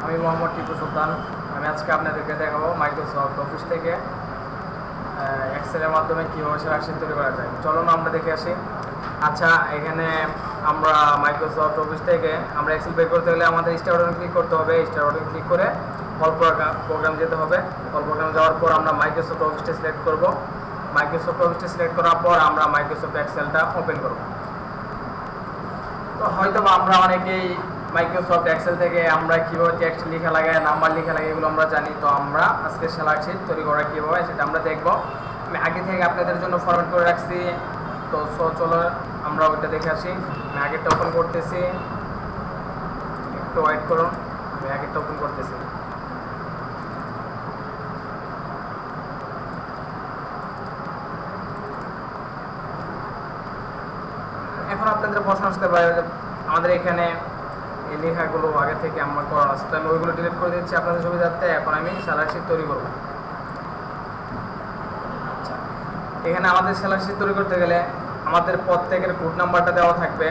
আমি মোহাম্মদ টিপু সুলতান। আমি আজকে আপনাদেরকে দেখাবো মাইক্রোসফট অফিস থেকে এক্সেলের মাধ্যমে কীভাবে সেরাশিট তৈরি করা যায়। চলুন আমরা দেখে আসি। আচ্ছা, এখানে আমরা মাইক্রোসফট অফিস থেকে আমরা এক্সেল বের করতে গেলে আমাদের স্টার বাটন ক্লিক করতে হবে। স্টার বাটন ক্লিক করে অল প্রোগ্রাম যেতে হবে। অল প্রোগ্রাম যাওয়ার পর আমরা মাইক্রোসফট অফিসটা সিলেক্ট করব। মাইক্রোসফট অফিসটা সিলেক্ট করার পর আমরা মাইক্রোসফট এক্সেলটা ওপেন করব। তো হয়তো আমরা অনেকেই মাইক্রোসফট এক্সেল থেকে আমরা কীভাবে টেক্সট লেখা লাগে, নাম্বার লেখা লাগে, এগুলো আমরা জানি। তো আমরা আজকে সেলারশিট তৈরি করা কীভাবে সেটা আমরা দেখব। আমি আগে থেকে আপনাদের জন্য ফরম্যাট করে রাখছি। তো চলো আমরা ওইটা দেখে আসি। আমি আগেরটা ওপেন করতেছি, একটু ওয়েট করুন। আমি আগেরটা ওপেন করতেছি। এখন আপনাদের প্রশ্ন আসতে পারে আমাদের এখানে এই লেখাগুলো আগে থেকে আমার করা আছে, তো আমি ওইগুলো ডিলিট করে দিচ্ছি আপনাদের সুবিধার্থে। এখন আমি সেলারশিট তৈরি করব। আচ্ছা, এখানে আমাদের সেলারশিট তৈরি করতে গেলে আমাদের প্রত্যেকের কোড নাম্বারটা দেওয়া থাকবে।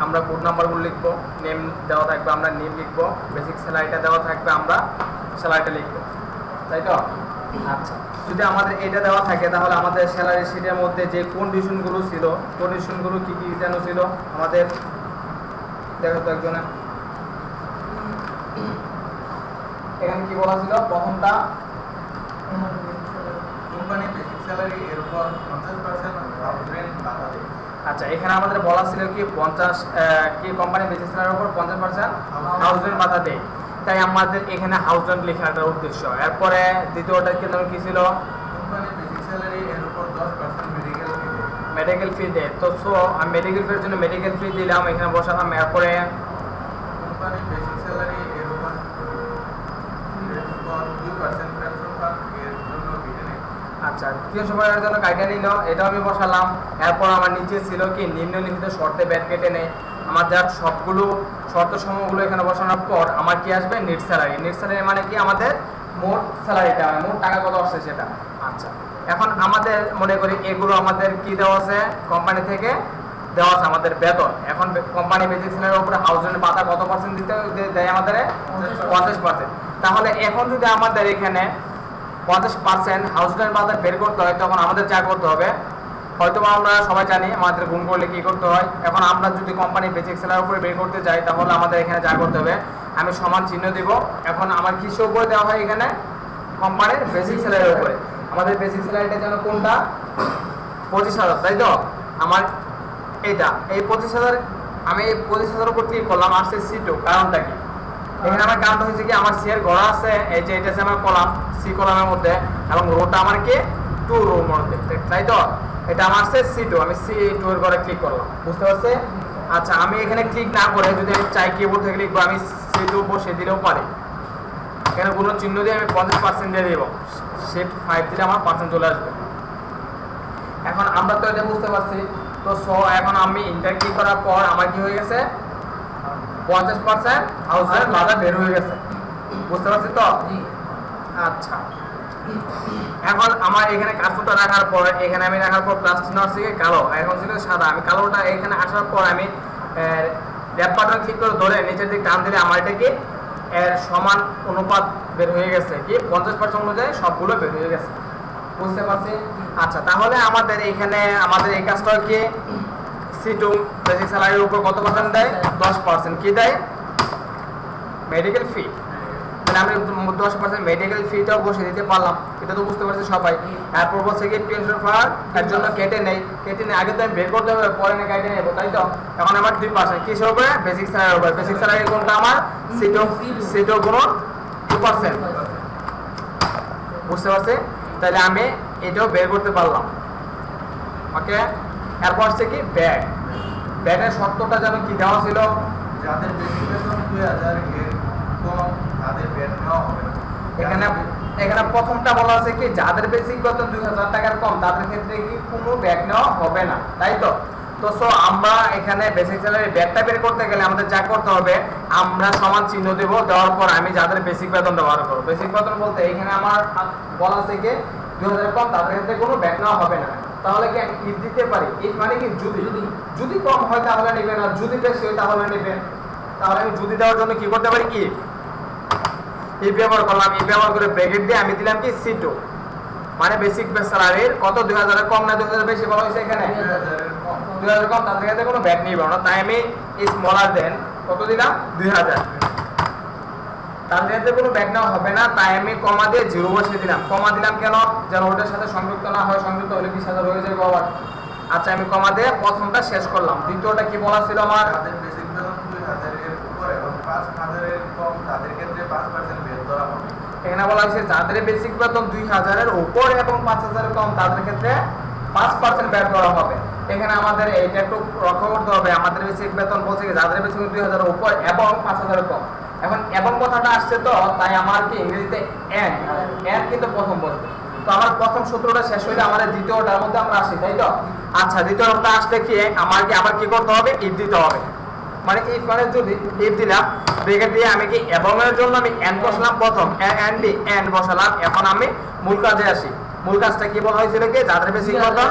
আমরা কোড নাম্বারগুলো লিখবো, নেম দেওয়া থাকবে, আমরা নেম লিখবো, বেসিক স্যালারিটা দেওয়া থাকবে, আমরা স্যালারিটা লিখবো, তাই তো? আচ্ছা, যদি আমাদের এটা দেওয়া থাকে তাহলে আমাদের স্যালারি শিটের মধ্যে যে কন্ডিশনগুলো ছিল, কন্ডিশনগুলো কী কী যেন ছিল আমাদের দেখো তো একজনে। এখানে কি বলা ছিল? প্রথমটা কোম্পানি বেসিক স্যালারি এর উপর 50% হাউস রেন্ট বাধা দেয়। আচ্ছা, এখানে আমাদের বলা ছিল কি 50 কি কোম্পানি বেসিক স্যালারির উপর 50% হাউস রেন্ট বাধা দেয়। তাই আমাদের এখানে হাউস রেন্ট লেখাটার উদ্দেশ্য। এরপরে দ্বিতীয়টা কি ছিল? কোম্পানি বেসিক স্যালারি এর উপর 10% মেডিকেল ফি দেয়। মেডিকেল ফি দেয়। তো আমি মেডিকেল ফির জন্য মেডিকেল ফি দিলাম, এখানে বসালাম। এরপরে কোম্পানি বেসিক স্যালারি এর উপর 2% পেনশন ফান্ড এর জন্য কেটে নেয়। আচ্ছা, তৃতীয় সময়ের জন্য কাইটা নিল, এটাও আমি বসালাম। এরপর আমার নিচে ছিল কি নিম্নলিখিত শর্তে ব্যাট কেটে নেয়। আমার যার সবগুলো শর্ত সমূহগুলো এখানে বসানোর পর আমার কি আসবে? Net salary. নেট স্যালারি মানে কি? আমাদের মোট স্যালারিটা, মোট টাকা কত আসছে সেটা। আচ্ছা, এখন আমাদের মনে করি এগুলো আমাদের কি দেওয়া আছে? কোম্পানি থেকে দেওয়া আছে আমাদের বেতন। এখন কোম্পানি বেসিক স্যালারির উপরে হাউস রেন্ট ভাতা কত পার্সেন্ট দিতে দেয়? আমাদের 50%। তাহলে এখন যদি আমাদের এখানে 50% হাউস রেন্ট ভাতা বের করতে হয়, তখন আমাদের যা করতে হবে, হয়তো আমরা সবাই জানি আমাদের গুণ করলে কি করতে হয়। এখন আমরা যদি কোম্পানি বেসিক স্যালারির উপরে বের করতে যাই তাহলে আমাদের এখানে যা করতে হবে, আমি সমান চিহ্ন দিব। এখন আমার কিসের উপরে দেওয়া হয়? এখানে কোম্পানির বেসিক স্যালারির উপরে। আমাদের বেসিক স্যালারিটা যেন কোনটা? 25,000, তাই তো? আমার এইটা এই 25,000, আমি এই 25,000 উপর ক্লিক করলাম, আসছে C2। কারণটা কি? এখানে আমার কারণটা হচ্ছে কি আমার সি এর ঘর আছে, এই যে এটা আমার কলাম, সি কলামের মধ্যে, এবং রোটা আমার কি 2 রোর মধ্যে, তাই তো? এটা আমার আছে C2, আমি C2 এর ঘরে ক্লিক করলাম, বুঝতে পারছি? আচ্ছা, আমি এখানে ক্লিক না করে যদি আমি চাই কিবোর্ড থেকে লিখবো, আমি C2 বসে দিলেও পারি। এখানে কোনো চিহ্ন দিয়ে আমি 50% দিয়ে দেবো, শিফট 5 দিলে আমার পার্সেন্ট চলে আসবে। এখন আমরা তো এটা বুঝতে পারছি। তো এখন আমি ইন্টার ক্লিক করার পর আমার কি হয়ে গেছে? 50% হাউস রেন্ট বাধা বের হয়ে গেছে, বুঝতে পারছি তো? আচ্ছা, এখন আমার এখানে কার্সরটা রাখার পর, এখানে আমি রাখার পর প্লাস চিহ্ন আসছে কালো, এখন ছিল সাদা। আমি কালোটা এখানে আসার পর আমি লেফট বাটন ক্লিক করে ধরে নিচের দিকে টান দিলে আমার এটা কি এর সমান অনুপাত বের হয়ে গেছে, কি 50% অনুযায়ী সবগুলো বের হয়ে গেছে, বুঝতে পারছি? আচ্ছা, তাহলে আমাদের এখানে আমাদের এই কাজটা কি C2 বেসিক স্যালারির উপর কত পার্সেন্ট দেয়? 10%। কি দেয়? মেডিকেল ফি। তাহলে আমি 10% মেডিকেল ফিটাও বসে দিতে পারলাম, এটা তো বুঝতে পারছি সবাই। এরপর বলছে কি পেনশন ফান্ড এর জন্য কেটে নেই। আগে তো আমি বের করতে হবে, পরে না কেটে নেবো, তাই তো? এখন আমার 2% কিসের উপরে? বেসিক স্যালারির উপরে। বেসিক স্যালারি কোনটা? আমার C2 গুণন 2%, বুঝতে পারছি? তাহলে আমি এটাও বের করতে পারলাম। ওকে, এরপর আসছে কি ব্যাট। ব্যাটের শর্তটা যেন কি দেওয়া ছিল? যাদের বেসিক বেতন 2000 এর কম তাদের ব্যাট নেওয়া হবে না। এখানে প্রথমটা বলা আছে কি যাদের বেসিক বেতন 2000 টাকার কম তাদের ক্ষেত্রে কি কোনো ব্যাট নেওয়া হবে না, তাই তো? তো আমরা এখানে বেসিক স্যালারি ব্যাটটা বের করতে গেলে আমাদের যা করতে হবে, আমরা সমান চিহ্ন দেব, দেওয়ার পর আমি যাদের বেসিক বেতন ব্যবহার করবো। বেসিক বেতন বলতে এখানে আমার বলা আছে কি 2000 কম তাদের ক্ষেত্রে কোনো ব্যাট নেওয়া হবে না। তাহলে কি আমি ইফ দিতে পারি? ইফ মানে কি যদি কম হয় তাহলে নেবেন, আর যদি বেশি হয় তাহলে নেবেন। তাহলে আমি যদি দেওয়ার জন্য কি করতে পারি ইফ ব্যবহার করলাম, ইফ ব্যবহার করে ব্র্যাকেট দিয়ে আমি দিলাম কি C2, মানে বেসিক স্যালারির কত 2000 এর কম না 2000 বেশি বলা হয়েছে এখানে 2000 কম, তার থেকে কোনো ব্যাক নিব না, তাই আমি স্মলার দেন কত দিলাম 2000, তার থেকে কোনো ব্যাক নেওয়া হবে না, তাই আমি কমা দিয়ে 0 বসিয়ে দিলাম। কমা দিলাম কেন, যেন ওটার সাথে সংযুক্ত না হয়, সংযুক্ত হলে 20000 হয়ে যাবে আবার। আচ্ছা আমি কমা দিয়ে প্রথমটা শেষ করলাম। দ্বিতীয়টা কি বলা ছিল আমার, তাদের বেসিক বেতন 2000 এর উপর এবং 5000 এর কম তাদের ক্ষেত্রে 5% বের ধরা হবে। এখানে বলা হয়েছে যাদের বেসিক বেতন 2000 এর উপর এবং 5000 এর কম তাদের ক্ষেত্রে 5% বের করা হবে। এখানে আমাদের এইটা একটু লক্ষ্য করতে হবে, আমাদের বেসিক বেতন বলছে কি যাদের বেসিক 2000 এর উপর এবং 5000 এর কম। এখন এবং কথাটা আসছে তো, তাই আমার কি ইংরেজিতে এন্ড কিন্তু প্রথম বলতে, তো আমার প্রথম সূত্রটা শেষ হইলে আমাদের দ্বিতীয়টার মধ্যে আমরা আসি, তাই তো? আচ্ছা দ্বিতীয়টা আসলে কি আমার কি আবার কি করতে হবে, ইফ দিতে হবে, মানে ইফ মানে যদি ইফ দিলাম ব্র্যাকেট দিয়ে আমি কি এবং এর জন্য আমি এন্ড বসালাম প্রথম, এন্ড বসালাম। এখন আমি মূল কাজে আসি। মূল কাজটা কি বলা হয়েছিল কি যাদের বেসিক বেতন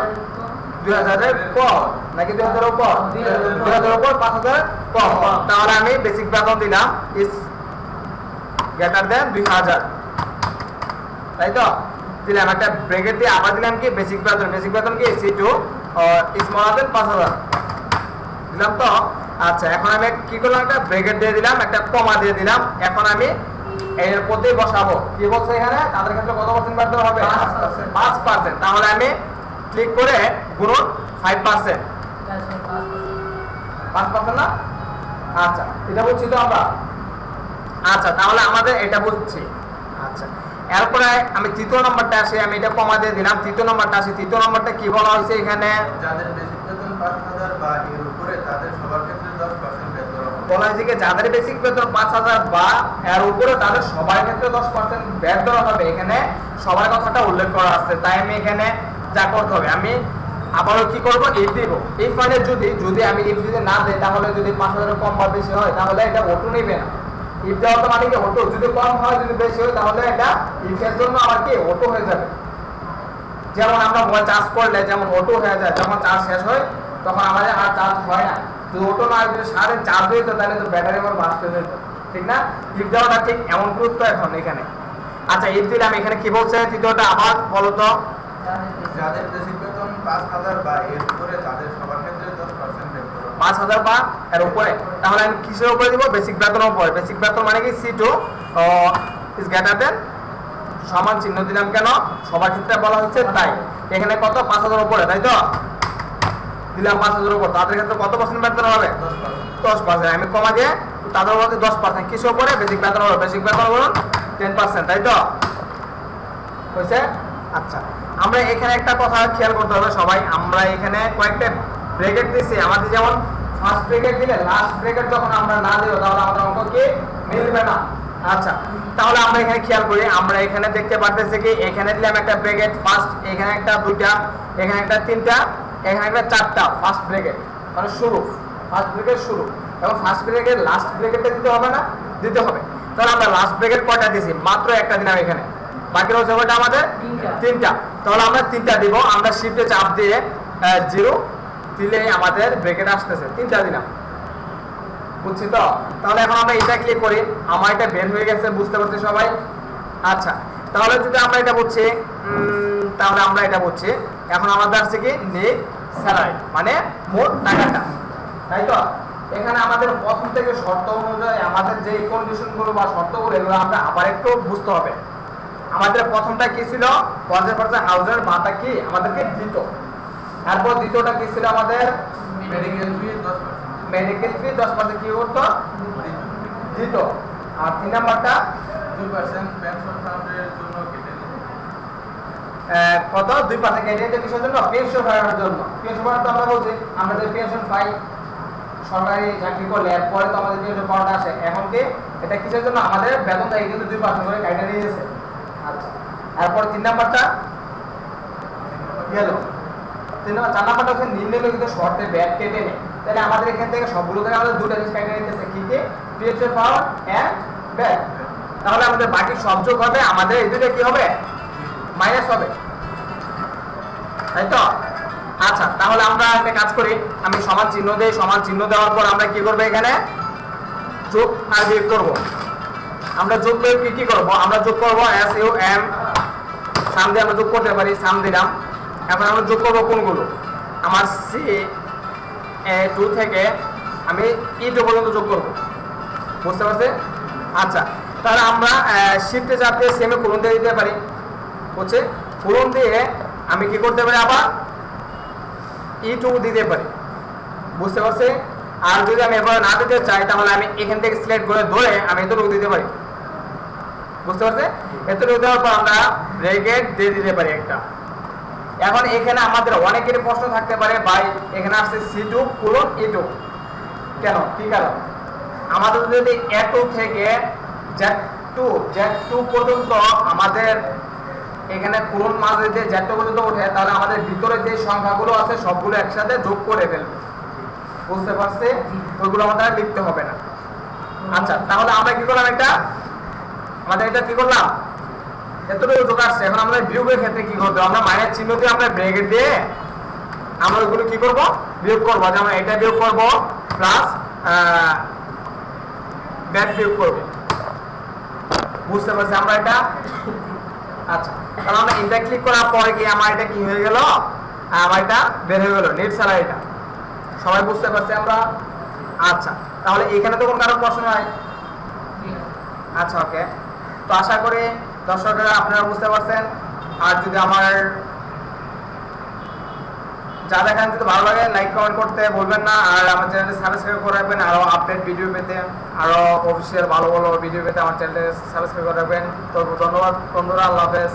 2000 এর পর নাকি 2000 এর উপর, 2000 এর উপর 5000 কম, তাহলে আমি বেসিক বেতন দিলাম ইজ গ্রেটার দেন 2000, তাই তো? দিলাম একটা ব্র্যাকেট দিয়ে আবার দিলাম কি বেসিক বেতন কি C2 স্মলার দেন 5000 দিলাম তো। আচ্ছা এখন আমি কি করলাম, একটা ব্র্যাকেট দিয়ে দিলাম, একটা কমা দিয়ে দিলাম। এখন আমি এর প্রতি বসাবো কি বলছে এখানে তাদের ক্ষেত্রে কত পার্সেন্ট বাড়তে হবে, 5%। তাহলে আমি ক্লিক করে গুণন 5%, 5% না? আচ্ছা এটা বুঝছি তো আমরা। আচ্ছা তাহলে আমাদের এটা বুঝছি। আচ্ছা এরপরে আমি তৃতীয় নম্বরটা আসি, আমি এটা কমা দিয়ে দিলাম। তৃতীয় নম্বরটা আসি, তৃতীয় নম্বরটা কি বলা হয়েছে এখানে, যাদের বেসিক বেতন 5000 বা এর উপরে তাদের সবার ক্ষেত্রে 10% বের ধরা হবে। বলা হয়েছে কি যাদের বেসিক বেতন 5000 বা এর উপরে তাদের সবার ক্ষেত্রে 10% ব্যাক দেওয়া হবে। এখানে সবার কথাটা উল্লেখ করা আছে, তাই আমি এখানে যা করতে হবে আমি আবারও কি করব, ইফ দিব। ইফ মানে যদি আমি ইফ যদি না দেই তাহলে যদি 5000 কম বা বেশি হয় তাহলে এটা অটো নেবে না। ইফ দেওয়া তো মানে কি অটো, যদি কম হয় যদি বেশি হয় তাহলে এটা ইফ এর জন্য আমার কি অটো হয়ে যাবে। যেমন আমরা মোবাইল চার্জ করলে যেমন অটো হয়ে যায়, যখন চার্জ শেষ হয় তখন আমাদের আর চার্জ হয় না। যদি অটো না যদি সারাদিন চার্জ হইতো তাহলে তো ব্যাটারি আমার বাঁচতে যেত, ঠিক না? ইফ দেওয়াটা ঠিক এমন গুরুত্ব এখন এখানে। আচ্ছা ইফ দিলাম, এখানে কি বলছে তৃতীয়টা আবার বলো তো, যাদের বেসিক বেতন 5000 বা এর উপরে তাদের সবার ক্ষেত্রে 10% বের ধরা হবে। 5000 বা এর উপরে, তাহলে আমি কিসের উপরে দিব, বেসিক বেতনের উপরে। বেসিক বেতন মানে কি C2 ইজ গ্রেটার দেন, সমান চিহ্ন দিলাম কেন, সবার ক্ষেত্রে বলা হচ্ছে তাই। এখানে কত 5000 উপরে, তাই তো? দিলাম 5000 উপর, তাদের ক্ষেত্রে কত পার্সেন্ট বেতন হবে, 10%। আমি কমা দিয়ে তাদের মধ্যে 10% কিসের উপরে, বেসিক বেতন হবে। বেসিক বেতন বলুন 10%, তাই তো? হয়েছে? আচ্ছা আমরা এখানে একটা কথা খেয়াল করতে হবে সবাই, আমরা এখানে কয়েকটা ব্র্যাকেট দিয়েছি। আমাদের যেমন ফার্স্ট ব্র্যাকেট দিলে লাস্ট ব্র্যাকেট যখন আমরা না দেব তাহলে আমাদের অঙ্ক কি মিলবে না। আচ্ছা তাহলে আমরা এখানে খেয়াল করি, আমরা এখানে দেখতে পারতেছি কি এখানে দিলাম একটা ব্র্যাকেট ফার্স্ট, এখানে একটা দুইটা, এখানে একটা তিনটা, এখানে একটা চারটা। ফার্স্ট ব্র্যাকেট মানে শুরু, ফার্স্ট ব্র্যাকেট শুরু, এবং ফার্স্ট ব্র্যাকেট লাস্ট ব্র্যাকেটটা দিতে হবে না, দিতে হবে। তাহলে আমরা লাস্ট ব্র্যাকেট কয়টা দিয়েছি, মাত্র একটা দিলাম এখানে, বাকি রয়েছে কয়টা আমাদের, তিনটা। তাহলে আমরা তিনটা দিব, আমরা শিফটে চাপ দিয়ে 0 দিলে আমাদের ব্র্যাকেট আসতেছে, তিনটা দিলাম, বুঝছি তো? তাহলে এখন আমরা এটা ক্লিক করি, আমার এটা বের হয়ে গেছে, বুঝতে পারছি সবাই? আচ্ছা তাহলে যদি আমরা এটা বুঝছি, তাহলে আমরা এটা বুঝছি। এখন আমাদের আছে কি নেট স্যালারি মানে মোট টাকাটা, তাই তো? এখানে আমাদের প্রথম থেকে শর্ত অনুযায়ী আমাদের যে কন্ডিশনগুলো বা শর্তগুলো এগুলো আমরা আবার একটু বুঝতে হবে। আমাদের প্রথমটা কি ছিল, 50% হাউসের ভাতা কি আমাদেরকে দিত। তারপর দ্বিতীয়টা কি ছিল আমাদের, মেডিকেল ফি 10%, মেডিকেল ফি 10% কি করতো, দিত। আর 3 নাম্বারটা 2% পেনশন ফান্ডের জন্য কেটে নিত। কত 2% কেটে নিতে কিসের জন্য, পেনশন ফান্ডের জন্য। পেনশন ফান্ড তো আমরা বলছি আমরা যে পেনশন পাই সরকারি চাকরি করলে, এরপরে তো আমাদের পেনশন পাওয়াটা আসে। এখন কি এটা কিসের জন্য, আমাদের বেতন থেকে কিন্তু 2% করে কেটে নিয়েছে। আচ্ছা এরপর 3 নাম্বারটা গেল। 4 নাম্বারটা হচ্ছে নিম্নলিখিত শর্তে ব্যাট কেটে নেই। তাহলে আমাদের এখান থেকে সবগুলো থেকে আমাদের দুটো জিনিস কেটে নিতেছে, কি কি, পিএসএফ পাওয়ার এন্ড ব্যাট। তাহলে আমাদের বাকি সব যোগ হবে, আমাদের এই দুটো কি হবে, মাইনাস হবে, তাই তো? আচ্ছা তাহলে আমরা একটা কাজ করি, আমি সমান চিহ্ন দেই, সমান চিহ্ন দেওয়ার পর আমরা কি করব, এখানে যোগ আর বিয়োগ করব। আমরা যোগ বিয়োগ কি করব? আমরা যোগ করব এস ইউ এম সাম দিয়ে আমরা যোগ করতে পারি, সাম দিলাম। এখন আমরা যোগ করব কোনগুলো? আমার সি এ 2 থেকে আমি ই 2 পর্যন্ত যোগ করব, বুঝতে পারছেন? আচ্ছা, তাহলে আমরা শিফটে চাপ দিয়ে সেমে কোলন দিয়ে দিতে পারি, হচ্ছে কোলন দিয়ে আমি কি করতে পারি? আবার ই 2 দিতে পারি, বুঝতে পারছি? আর যদি আমি এভাবে না দিতে চাই তাহলে আমি এখান থেকে সিলেক্ট করে ধরে আমি এতটুকু দিতে পারি, বুঝতে পারছি? এতটুকু দেওয়ার পর আমরা ব্র্যাকেট দিয়ে দিতে পারি একটা। এখন এখানে আমাদের অনেকেরই প্রশ্ন থাকতে পারে, ভাই এখানে আসছে C2 কোলন E2, কেন, কি কারণ? আমাদের যদি A2 থেকে Z2 পর্যন্ত আমাদের এখানে কোলন মাঝে যে Z2 পর্যন্ত ওঠে, তাহলে আমাদের ভিতরে যে সংখ্যাগুলো আছে সবগুলো একসাথে যোগ করে ফেলবে, বুঝতে পারছি? ওইগুলো আমাদের লিখতে হবে না। আচ্ছা, তাহলে আমরা কি করলাম? আমাদের এটা কি করলাম? এতটুকু যোগ আসছে। এখন আমরা বিয়োগের ক্ষেত্রে কি করতে হবে? আমরা মাইনাস চিহ্ন দিয়ে আমরা ব্র্যাকেট দিয়ে আমরা ওইগুলো কি করব? বিয়োগ করব। যেমন এটা বিয়োগ করব প্লাস ব্যাক বিয়োগ করব, বুঝতে পারছি আমরা এটা? আচ্ছা, তাহলে আমরা এটা ক্লিক করার পরে কি আমার এটা কি হয়ে গেল? আমার এটা বের হয়ে গেল নেট স্যালারিটা। সবাই বুঝতে পারছি আমরা? আচ্ছা, তাহলে এখানে তো কোনো কারো প্রশ্ন নাই? আচ্ছা, ওকে। তো আশা করি দর্শকরা আপনারা বুঝতে পারছেন। আর যদি আমার যা দেখেন যদি ভালো লাগে লাইক কমেন্ট করতে বলবেন না। আর আমার চ্যানেলটি সাবস্ক্রাইব করে রাখবেন, আরও আপডেট ভিডিও পেতে, আরও অফিসিয়াল ভালো ভালো ভিডিও পেতে আমার চ্যানেলটি সাবস্ক্রাইব করে রাখবেন। তো ধন্যবাদ বন্ধুরা, আল্লাহ হাফেজ।